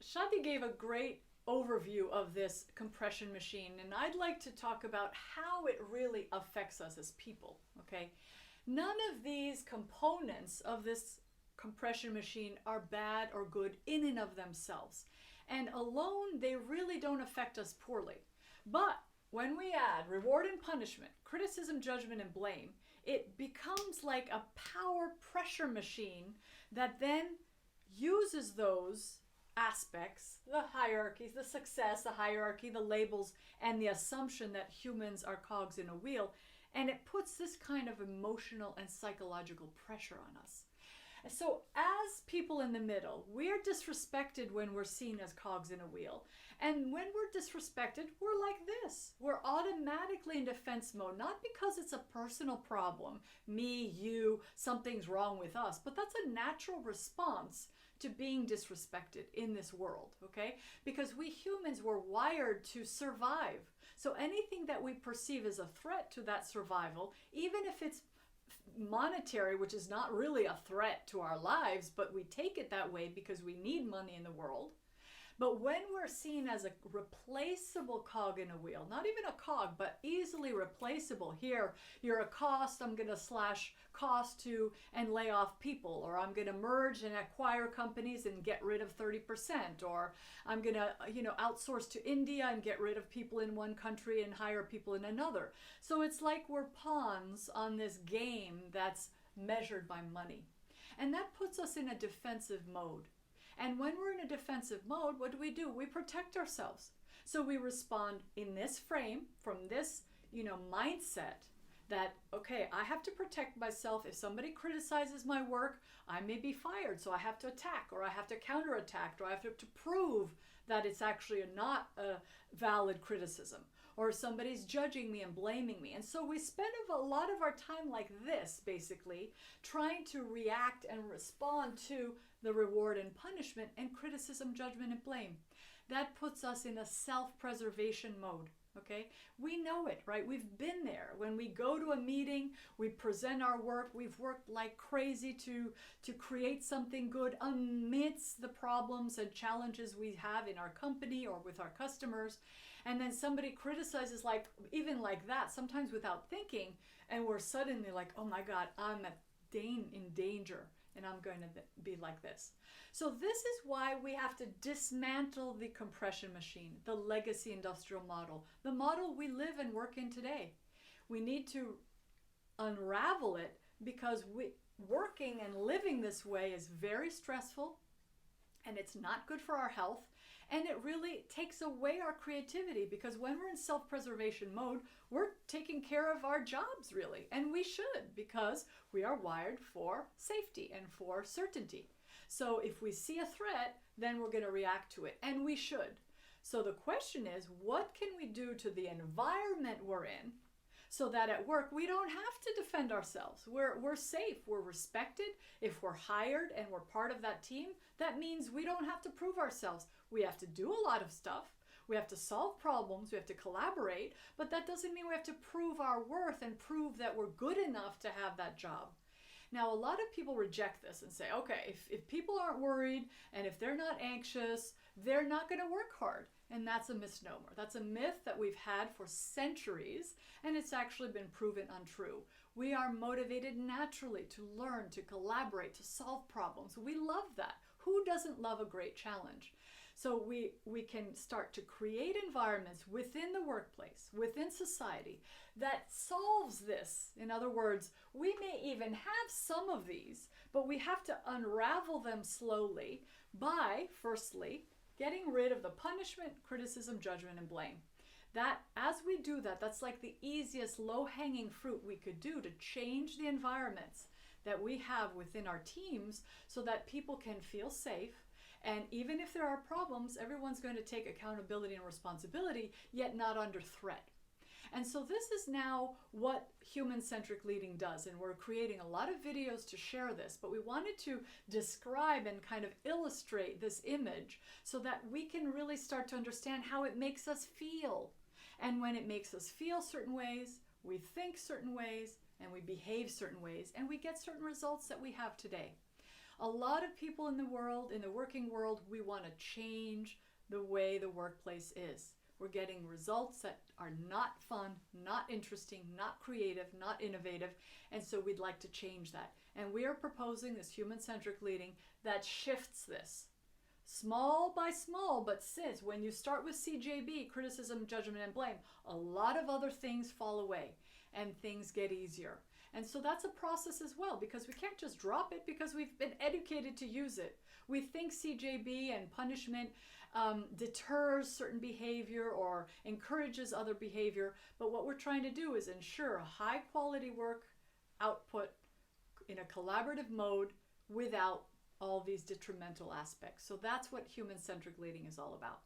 Shadi gave a great overview of this compression machine, and I'd like to talk about how it really affects us as people, okay? None of these components of this compression machine are bad or good in and of themselves. And alone, they really don't affect us poorly. But when we add reward and punishment, criticism, judgment, and blame, it becomes like a power pressure machine that then uses those aspects, the hierarchies, the success, the hierarchy, the labels, and the assumption that humans are cogs in a wheel, and it puts this kind of emotional and psychological pressure on us. So as people in the middle, we're disrespected when we're seen as cogs in a wheel. And when we're disrespected, we're like this. We're automatically in defense mode, not because it's a personal problem, me, you, something's wrong with us, but that's a natural response to being disrespected in this world, okay? Because we humans were wired to survive. So anything that we perceive as a threat to that survival, even if it's monetary, which is not really a threat to our lives, but we take it that way because we need money in the world. But when we're seen as a replaceable cog in a wheel, not even a cog, but easily replaceable, here, you're a cost, I'm going to slash cost to and lay off people, or I'm going to merge and acquire companies and get rid of 30%, or I'm going to, outsource to India and get rid of people in one country and hire people in another. So it's like we're pawns on this game that's measured by money. And that puts us in a defensive mode. And when we're in a defensive mode, what do? We protect ourselves. So we respond in this frame, from this, mindset that, okay, I have to protect myself. If somebody criticizes my work, I may be fired. So I have to attack, or I have to counterattack, or I have to prove that it's actually not a valid criticism, or somebody's judging me and blaming me. And so we spend a lot of our time like this, basically, trying to react and respond to the reward and punishment and criticism, judgment, and blame. That puts us in a self-preservation mode. Okay, we know it, right? We've been there. When we go to a meeting, we present our work. We've worked like crazy to create something good amidst the problems and challenges we have in our company or with our customers. And then somebody criticizes even like that, sometimes without thinking, and we're suddenly like, oh my God, I'm in danger. And I'm going to be like this. So this is why we have to dismantle the compression machine, the legacy industrial model, the model we live and work in today. We need to unravel it because working and living this way is very stressful, and it's not good for our health, and it really takes away our creativity, because when we're in self-preservation mode, we're taking care of our jobs, really, and we should, because we are wired for safety and for certainty. So if we see a threat, then we're going to react to it, and we should. So the question is, what can we do to the environment we're in so that at work we don't have to defend ourselves? We're safe, we're respected. If we're hired and we're part of that team, that means we don't have to prove ourselves. We have to do a lot of stuff. We have to solve problems, we have to collaborate, but that doesn't mean we have to prove our worth and prove that we're good enough to have that job. Now, a lot of people reject this and say, okay, if people aren't worried and if they're not anxious, they're not going to work hard. And that's a misnomer. That's a myth that we've had for centuries, and it's actually been proven untrue. We are motivated naturally to learn, to collaborate, to solve problems. We love that. Who doesn't love a great challenge? So we can start to create environments within the workplace, within society, that solves this. In other words, we may even have some of these, but we have to unravel them slowly by, firstly, getting rid of the punishment, criticism, judgment, and blame. That, as we do that, that's like the easiest low-hanging fruit we could do to change the environments that we have within our teams so that people can feel safe. And even if there are problems, everyone's going to take accountability and responsibility, yet not under threat. And so this is now what Human-Centric Leading does, and we're creating a lot of videos to share this, but we wanted to describe and kind of illustrate this image so that we can really start to understand how it makes us feel. And when it makes us feel certain ways, we think certain ways, and we behave certain ways, and we get certain results that we have today. A lot of people in the world, in the working world, we want to change the way the workplace is. We're getting results that are not fun, not interesting, not creative, not innovative, and so we'd like to change that. And we are proposing this human-centric leading that shifts this. Small by small, but since when you start with CJB, criticism, judgment, and blame, a lot of other things fall away and things get easier. And so that's a process as well, because we can't just drop it because we've been educated to use it. We think CJB and punishment deters certain behavior or encourages other behavior, but what we're trying to do is ensure high quality work output in a collaborative mode without all these detrimental aspects. So that's what human-centric leading is all about.